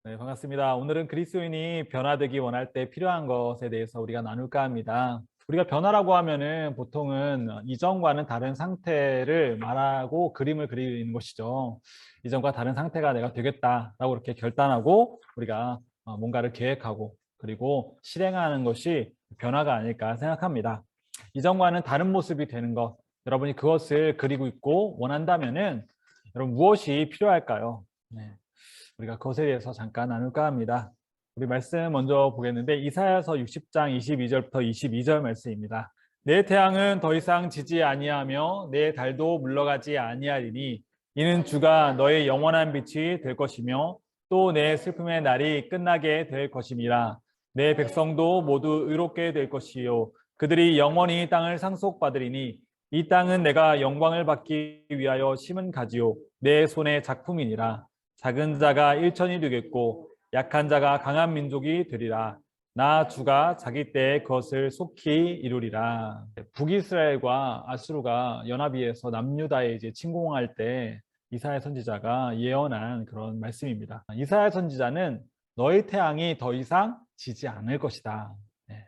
네, 반갑습니다. 오늘은 그리스도인이 변화되기 원할 때 필요한 것에 대해서 우리가 나눌까 합니다. 우리가 변화라고 하면은 보통은 이전과는 다른 상태를 말하고 그림을 그리는 것이죠. 이전과 다른 상태가 내가 되겠다라고 이렇게 결단하고 우리가 뭔가를 계획하고 그리고 실행하는 것이 변화가 아닐까 생각합니다. 이전과는 다른 모습이 되는 것, 여러분이 그것을 그리고 있고 원한다면은 여러분 무엇이 필요할까요? 네. 우리가 그것에 대해서 잠깐 나눌까 합니다. 우리 말씀 먼저 보겠는데 이사야서 60장 22절부터 22절 말씀입니다. 내 태양은 더 이상 지지 아니하며 내 달도 물러가지 아니하리니 이는 주가 너의 영원한 빛이 될 것이며 또 내 슬픔의 날이 끝나게 될 것임이라. 내 백성도 모두 의롭게 될 것이요 그들이 영원히 땅을 상속받으리니 이 땅은 내가 영광을 받기 위하여 심은 가지요 내 손의 작품이니라. 작은 자가 일천이 되겠고 약한 자가 강한 민족이 되리라. 나 주가 자기 때에 그것을 속히 이루리라. 북이스라엘과 아수르가 연합의해서 남유다에 이제 침공할 때 이사야 선지자가 예언한 그런 말씀입니다. 이사야 선지자는 너의 태양이 더 이상 지지 않을 것이다.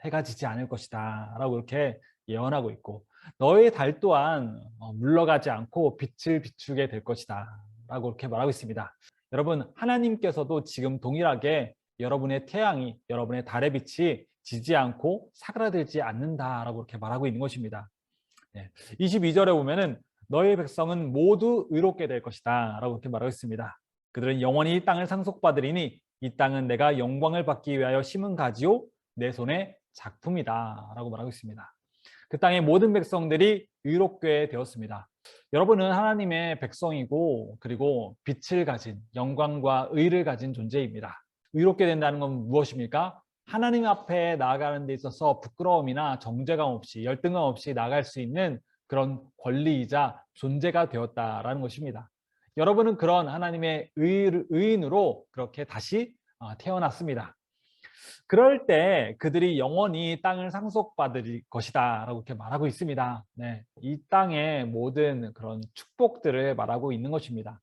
해가 지지 않을 것이다. 라고 이렇게 예언하고 있고 너의 달 또한 물러가지 않고 빛을 비추게 될 것이다. 라고 이렇게 말하고 있습니다. 여러분 하나님께서도 지금 동일하게 여러분의 태양이 여러분의 달의 빛이 지지 않고 사그라들지 않는다라고 이렇게 말하고 있는 것입니다. 22절에 보면은 너의 백성은 모두 의롭게 될 것이다 라고 이렇게 말하고 있습니다. 그들은 영원히 이 땅을 상속받으리니 이 땅은 내가 영광을 받기 위하여 심은 가지요 내 손의 작품이다 라고 말하고 있습니다. 그 땅의 모든 백성들이 의롭게 되었습니다. 여러분은 하나님의 백성이고 그리고 빛을 가진 영광과 의를 가진 존재입니다. 의롭게 된다는 건 무엇입니까? 하나님 앞에 나아가는 데 있어서 부끄러움이나 정죄감 없이 열등감 없이 나아갈 수 있는 그런 권리이자 존재가 되었다라는 것입니다. 여러분은 그런 하나님의 의인으로 그렇게 다시 태어났습니다. 그럴 때 그들이 영원히 땅을 상속받을 것이다 라고 이렇게 말하고 있습니다. 네, 이 땅의 모든 그런 축복들을 말하고 있는 것입니다.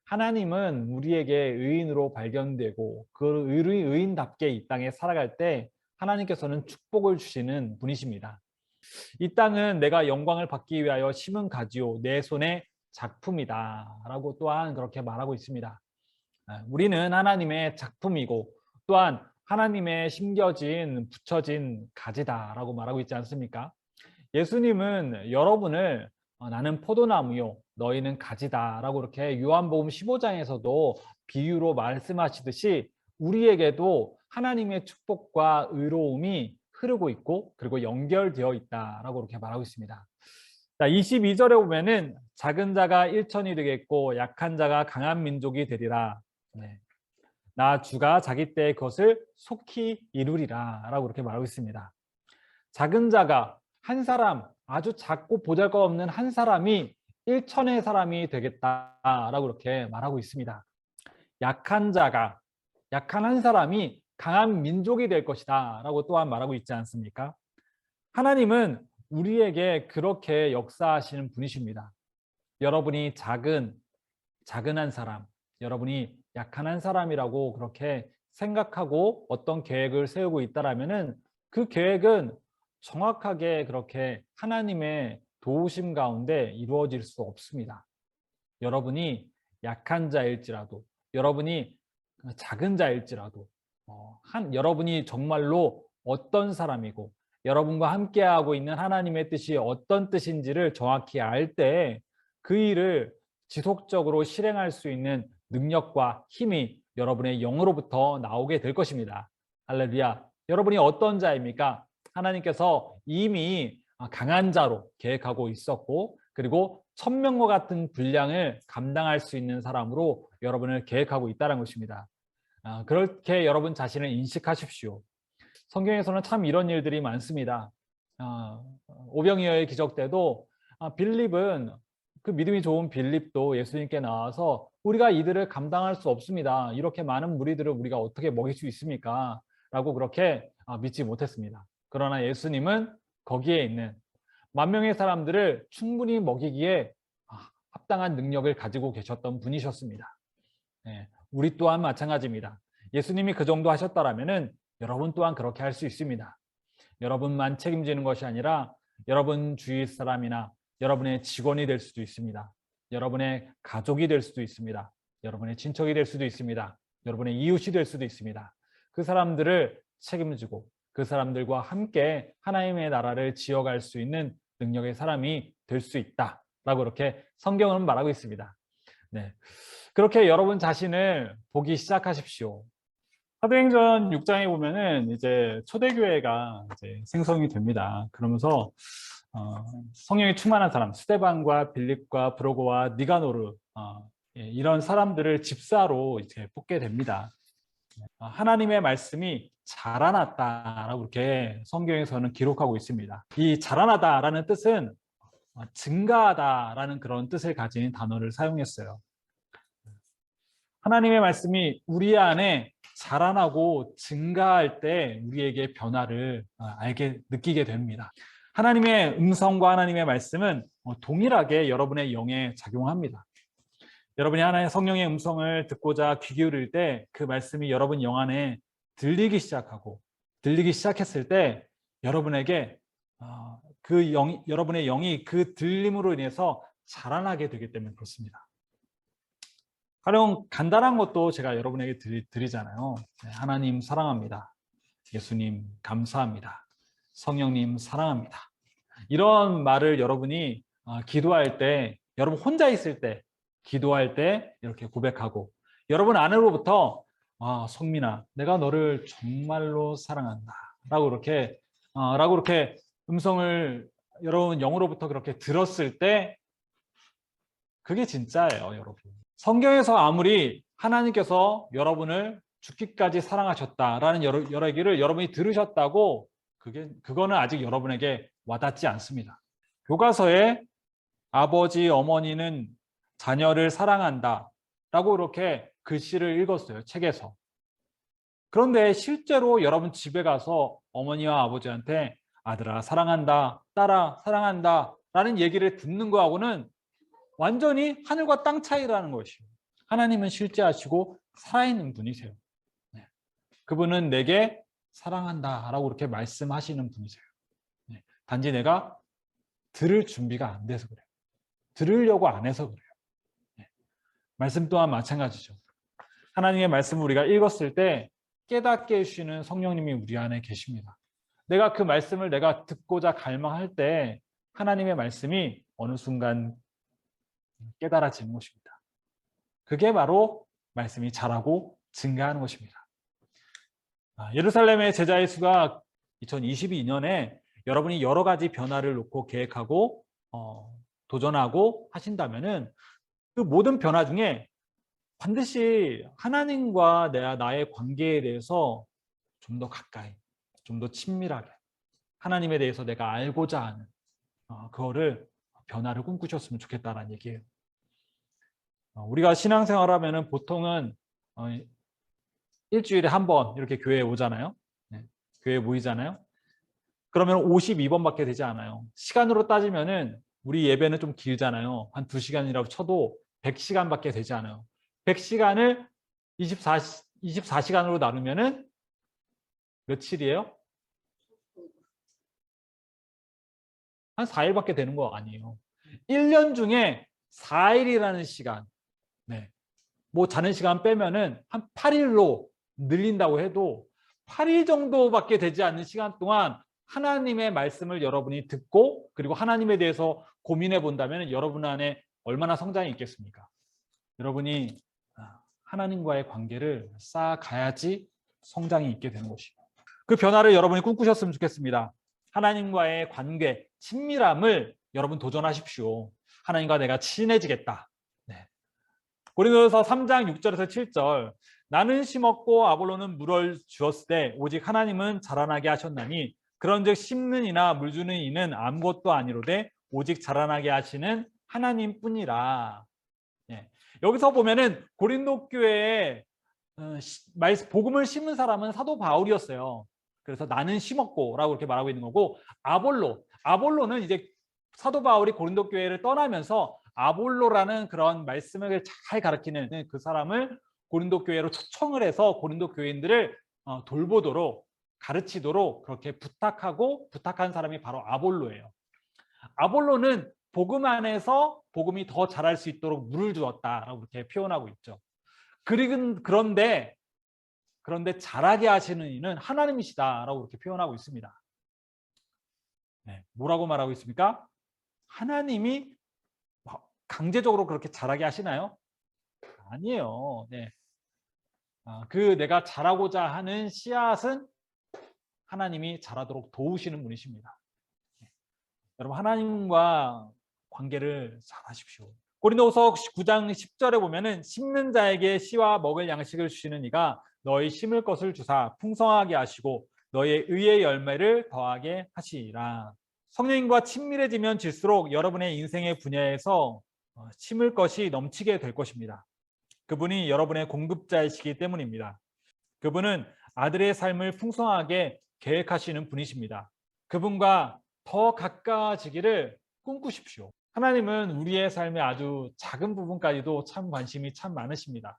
하나님은 우리에게 의인으로 발견되고 그 의인답게 이 땅에 살아갈 때 하나님께서는 축복을 주시는 분이십니다. 이 땅은 내가 영광을 받기 위하여 심은 가지요 내 손의 작품이다 라고 또한 그렇게 말하고 있습니다. 우리는 하나님의 작품이고 또한 하나님의 심겨진 붙여진 가지다라고 말하고 있지 않습니까? 예수님은 여러분을 나는 포도나무요 너희는 가지다라고 이렇게 요한복음 15장에서도 비유로 말씀하시듯이 우리에게도 하나님의 축복과 의로움이 흐르고 있고 그리고 연결되어 있다라고 이렇게 말하고 있습니다. 자, 22절에 보면은 작은 자가 일천이 되겠고 약한 자가 강한 민족이 되리라. 네. 나 주가 자기 때에 그것을 속히 이루리라 라고 이렇게 말하고 있습니다. 작은 자가 한 사람 아주 작고 보잘것없는 한 사람이 일천의 사람이 되겠다라고 이렇게 말하고 있습니다. 약한 자가 약한 한 사람이 강한 민족이 될 것이다 라고 또한 말하고 있지 않습니까? 하나님은 우리에게 그렇게 역사하시는 분이십니다. 여러분이 작은 한 사람, 여러분이 약한 한 사람이라고 그렇게 생각하고 어떤 계획을 세우고 있다라면은 그 계획은 정확하게 그렇게 하나님의 도우심 가운데 이루어질 수 없습니다. 여러분이 약한 자일지라도, 여러분이 작은 자일지라도, 여러분이 정말로 어떤 사람이고, 여러분과 함께하고 있는 하나님의 뜻이 어떤 뜻인지를 정확히 알 때 그 일을 지속적으로 실행할 수 있는 능력과 힘이 여러분의 영으로부터 나오게 될 것입니다. 할렐루야. 여러분이 어떤 자입니까? 하나님께서 이미 강한 자로 계획하고 있었고 그리고 천명과 같은 분량을 감당할 수 있는 사람으로 여러분을 계획하고 있다는 것입니다. 그렇게 여러분 자신을 인식하십시오. 성경에서는 참 이런 일들이 많습니다. 오병이어의 기적 때도 빌립은 그 믿음이 좋은 빌립도 예수님께 나와서 우리가 이들을 감당할 수 없습니다. 이렇게 많은 무리들을 우리가 어떻게 먹일 수 있습니까? 라고 그렇게 믿지 못했습니다. 그러나 예수님은 거기에 있는 만 명의 사람들을 충분히 먹이기에 합당한 능력을 가지고 계셨던 분이셨습니다. 우리 또한 마찬가지입니다. 예수님이 그 정도 하셨다라면은 여러분 또한 그렇게 할 수 있습니다. 여러분만 책임지는 것이 아니라 여러분 주위 사람이나 여러분의 직원이 될 수도 있습니다. 여러분의 가족이 될 수도 있습니다. 여러분의 친척이 될 수도 있습니다. 여러분의 이웃이 될 수도 있습니다. 그 사람들을 책임지고 그 사람들과 함께 하나님의 나라를 지어갈 수 있는 능력의 사람이 될 수 있다라고 이렇게 성경은 말하고 있습니다. 네. 그렇게 여러분 자신을 보기 시작하십시오. 사도행전 6장에 보면은 이제 초대교회가 이제 생성이 됩니다. 그러면서 성령이 충만한 사람, 스데반과 빌립과 브로고와 니가노르 이런 사람들을 집사로 이제 뽑게 됩니다. 하나님의 말씀이 자라났다라고 이렇게 성경에서는 기록하고 있습니다. 이 자라나다라는 뜻은 증가하다라는 그런 뜻을 가진 단어를 사용했어요. 하나님의 말씀이 우리 안에 자라나고 증가할 때 우리에게 변화를 느끼게 됩니다. 하나님의 음성과 하나님의 말씀은 동일하게 여러분의 영에 작용합니다. 여러분이 하나님의 성령의 음성을 듣고자 귀 기울일 때 그 말씀이 여러분 영 안에 들리기 시작했을 때 여러분에게 여러분의 영이 그 들림으로 인해서 자라나게 되기 때문에 그렇습니다. 가령 간단한 것도 제가 여러분에게 드리잖아요. 하나님 사랑합니다. 예수님 감사합니다. 성령님 사랑합니다. 이런 말을 여러분이 기도할 때, 여러분 혼자 있을 때, 기도할 때 이렇게 고백하고 여러분 안으로부터 성민아, 내가 너를 정말로 사랑한다 라고 이렇게 음성을 여러분 영으로부터 그렇게 들었을 때 그게 진짜예요, 여러분. 성경에서 아무리 하나님께서 여러분을 죽기까지 사랑하셨다라는 여러 얘기를 여러분이 들으셨다고 그거는 아직 여러분에게 와닿지 않습니다. 교과서에 아버지, 어머니는 자녀를 사랑한다 라고 이렇게 글씨를 읽었어요, 책에서. 그런데 실제로 여러분 집에 가서 어머니와 아버지한테 아들아 사랑한다, 딸아 사랑한다 라는 얘기를 듣는 거하고는 완전히 하늘과 땅 차이라는 것이요. 하나님은 실제하시고 살아있는 분이세요. 네. 그분은 내게 사랑한다 라고 이렇게 말씀하시는 분이세요. 네. 단지 내가 들을 준비가 안 돼서 그래요. 들으려고 안 해서 그래요. 네. 말씀 또한 마찬가지죠. 하나님의 말씀을 우리가 읽었을 때 깨닫게 해주시는 성령님이 우리 안에 계십니다. 내가 그 말씀을 내가 듣고자 갈망할 때 하나님의 말씀이 어느 순간 깨달아지는 것입니다. 그게 바로 말씀이 자라고 증가하는 것입니다. 예루살렘의 제자의 수가 2022년에 여러분이 여러 가지 변화를 놓고 계획하고 도전하고 하신다면은 그 모든 변화 중에 반드시 하나님과 나의 관계에 대해서 좀 더 가까이, 좀 더 친밀하게 하나님에 대해서 내가 알고자 하는 그거를 변화를 꿈꾸셨으면 좋겠다라는 얘기예요. 우리가 신앙생활 하면은 보통은 일주일에 한 번 이렇게 교회에 오잖아요. 네, 교회에 모이잖아요. 그러면 52번밖에 되지 않아요. 시간으로 따지면은 우리 예배는 좀 길잖아요. 한 2시간이라고 쳐도 100시간밖에 되지 않아요. 100시간을 24시간으로 나누면은 며칠이에요? 한 4일밖에 되는 거 아니에요. 1년 중에 4일이라는 시간, 네. 뭐 자는 시간 빼면은 한 8일로 늘린다고 해도 8일 정도밖에 되지 않는 시간 동안 하나님의 말씀을 여러분이 듣고 그리고 하나님에 대해서 고민해 본다면 여러분 안에 얼마나 성장이 있겠습니까? 여러분이 하나님과의 관계를 쌓아가야지 성장이 있게 되는 것이고 그 변화를 여러분이 꿈꾸셨으면 좋겠습니다. 하나님과의 관계, 친밀함을 여러분 도전하십시오. 하나님과 내가 친해지겠다. 네. 고린도서 3장 6절에서 7절 나는 심었고 아볼로는 물을 주었을 때 오직 하나님은 자라나게 하셨나니 그런즉 심는 이나 물 주는 이는 아무것도 아니로되 오직 자라나게 하시는 하나님뿐이라. 네. 여기서 보면은 고린도 교회에 복음을 심은 사람은 사도 바울이었어요. 그래서 나는 심었고 라고 이렇게 말하고 있는 거고 아볼로는 이제 사도 바울이 고린도 교회를 떠나면서 아볼로라는 그런 말씀을 잘 가르치는 그 사람을 고린도 교회로 초청을 해서 고린도 교인들을 돌보도록 가르치도록 그렇게 부탁한 사람이 바로 아볼로예요. 아볼로는 복음 안에서 복음이 더 자랄 수 있도록 물을 주었다라고 이렇게 표현하고 있죠. 그런데 자라게 하시는 이는 하나님이시다라고 이렇게 표현하고 있습니다. 네, 뭐라고 말하고 있습니까? 하나님이 강제적으로 그렇게 자라게 하시나요? 아니에요. 네. 내가 자라고자 하는 씨앗은 하나님이 자라도록 도우시는 분이십니다. 네. 여러분, 하나님과 관계를 잘 하십시오. 고린도후서 9장 10절에 보면은 심는 자에게 씨와 먹을 양식을 주시는 이가 너희 심을 것을 주사 풍성하게 하시고 너희의 의의 열매를 더하게 하시리라. 성령님과 친밀해지면 질수록 여러분의 인생의 분야에서 심을 것이 넘치게 될 것입니다. 그분이 여러분의 공급자이시기 때문입니다. 그분은 아들의 삶을 풍성하게 계획하시는 분이십니다. 그분과 더 가까워지기를 꿈꾸십시오. 하나님은 우리의 삶의 아주 작은 부분까지도 참 관심이 참 많으십니다.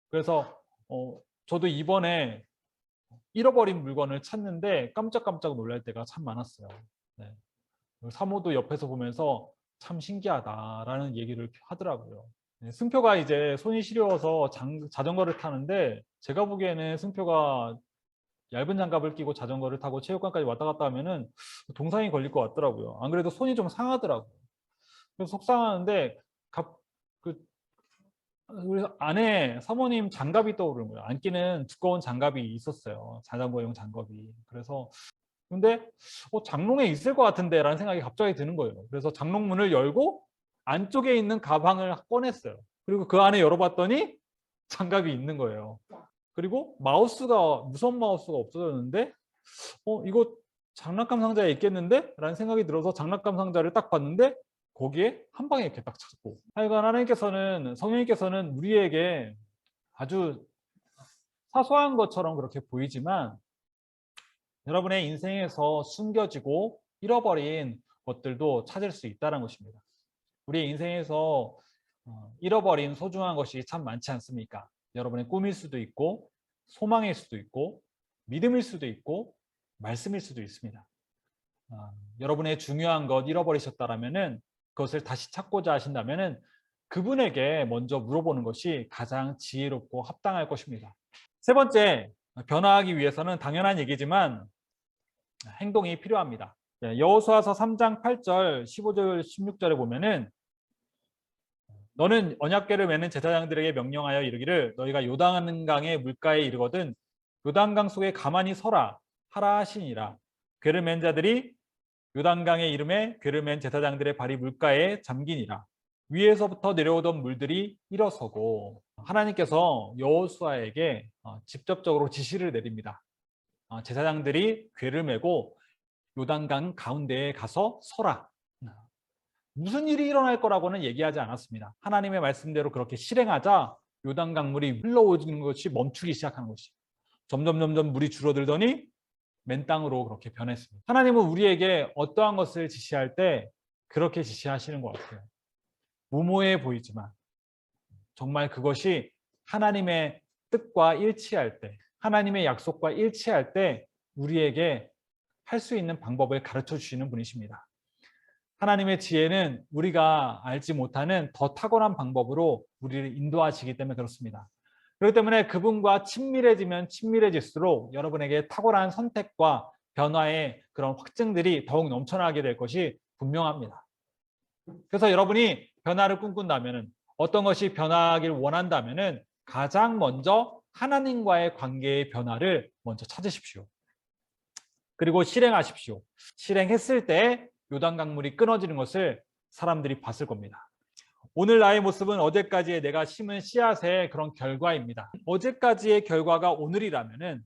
그래서 저도 이번에 잃어버린 물건을 찾는데 깜짝깜짝 놀랄 때가 참 많았어요. 네. 사모도 옆에서 보면서 참 신기하다라는 얘기를 하더라고요. 네, 승표가 이제 손이 시려워서 자전거를 타는데 제가 보기에는 승표가 얇은 장갑을 끼고 자전거를 타고 체육관까지 왔다 갔다 하면은 동상이 걸릴 것 같더라고요. 안 그래도 손이 좀 상하더라고요. 그래서 속상하는데 우리 안에 사모님 장갑이 떠오르는 거예요. 안 끼는 두꺼운 장갑이 있었어요. 자전거용 장갑이. 그래서 근데 장롱에 있을 것 같은데 라는 생각이 갑자기 드는 거예요. 그래서 장롱문을 열고 안쪽에 있는 가방을 꺼냈어요. 그리고 그 안에 열어봤더니 장갑이 있는 거예요. 그리고 무선 마우스가 없어졌는데 이거 장난감 상자에 있겠는데? 라는 생각이 들어서 장난감 상자를 딱 봤는데 거기에 한 방에 이렇게 딱 찾고, 하여간 성령님께서는 우리에게 아주 사소한 것처럼 그렇게 보이지만 여러분의 인생에서 숨겨지고 잃어버린 것들도 찾을 수 있다는 것입니다. 우리의 인생에서 잃어버린 소중한 것이 참 많지 않습니까? 여러분의 꿈일 수도 있고 소망일 수도 있고 믿음일 수도 있고 말씀일 수도 있습니다. 여러분의 중요한 것 잃어버리셨다라면은 그것을 다시 찾고자 하신다면은 그분에게 먼저 물어보는 것이 가장 지혜롭고 합당할 것입니다. 세 번째, 변화하기 위해서는 당연한 얘기지만 행동이 필요합니다. 여호수아서 3장 8절, 15절, 16절에 보면은 너는 언약궤를 메는 제사장들에게 명령하여 이르기를 너희가 요단강의 물가에 이르거든 요단강 속에 가만히 서라 하라 하시니라. 궤를 맨 자들이 요단강의 이름에 궤를 맨 제사장들의 발이 물가에 잠기니라. 위에서부터 내려오던 물들이 일어서고, 하나님께서 여호수아에게 직접적으로 지시를 내립니다. 제사장들이 궤를 메고 요단강 가운데에 가서 서라. 무슨 일이 일어날 거라고는 얘기하지 않았습니다. 하나님의 말씀대로 그렇게 실행하자 요단강 물이 흘러오는 것이 멈추기 시작하는 것이, 점점 물이 줄어들더니 맨 땅으로 그렇게 변했습니다. 하나님은 우리에게 어떠한 것을 지시할 때 그렇게 지시하시는 것 같아요. 무모해 보이지만 정말 그것이 하나님의 뜻과 일치할 때, 하나님의 약속과 일치할 때 우리에게 할 수 있는 방법을 가르쳐 주시는 분이십니다. 하나님의 지혜는 우리가 알지 못하는 더 탁월한 방법으로 우리를 인도하시기 때문에 그렇습니다. 그렇기 때문에 그분과 친밀해지면 친밀해질수록 여러분에게 탁월한 선택과 변화의 그런 확증들이 더욱 넘쳐나게 될 것이 분명합니다. 그래서 여러분이 변화를 꿈꾼다면, 어떤 것이 변화하길 원한다면 가장 먼저 하나님과의 관계의 변화를 먼저 찾으십시오. 그리고 실행하십시오. 실행했을 때 요단강물이 끊어지는 것을 사람들이 봤을 겁니다. 오늘 나의 모습은 어제까지의 내가 심은 씨앗의 그런 결과입니다. 어제까지의 결과가 오늘이라면은,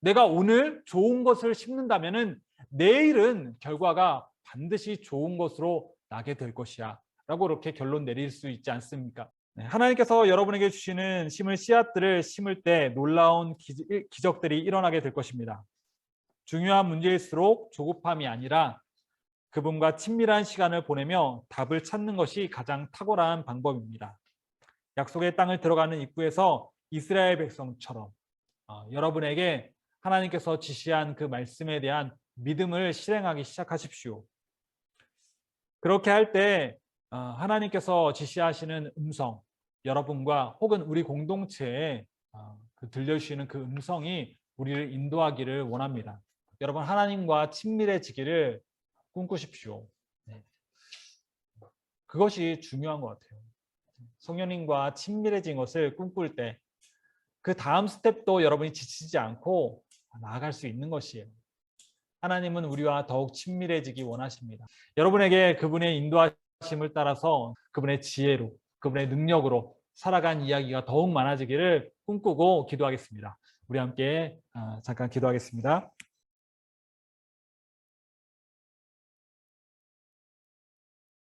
내가 오늘 좋은 것을 심는다면은 내일은 결과가 반드시 좋은 것으로 나게 될 것이야 라고 이렇게 결론 내릴 수 있지 않습니까? 하나님께서 여러분에게 주시는 심을 씨앗들을 심을 때 놀라운 기적들이 일어나게 될 것입니다. 중요한 문제일수록 조급함이 아니라 그분과 친밀한 시간을 보내며 답을 찾는 것이 가장 탁월한 방법입니다. 약속의 땅을 들어가는 입구에서 이스라엘 백성처럼 여러분에게 하나님께서 지시한 그 말씀에 대한 믿음을 실행하기 시작하십시오. 그렇게 할 때 하나님께서 지시하시는 음성, 여러분과 혹은 우리 공동체에 들려주시는 그 음성이 우리를 인도하기를 원합니다. 여러분, 하나님과 친밀해지기를 꿈꾸십시오. 네. 그것이 중요한 것 같아요. 성령님과 친밀해진 것을 꿈꿀 때 그 다음 스텝도 여러분이 지치지 않고 나아갈 수 있는 것이에요. 하나님은 우리와 더욱 친밀해지기 원하십니다. 여러분에게 그분의 인도하심을 따라서 그분의 지혜로, 그분의 능력으로 살아간 이야기가 더욱 많아지기를 꿈꾸고 기도하겠습니다. 우리 함께 잠깐 기도하겠습니다.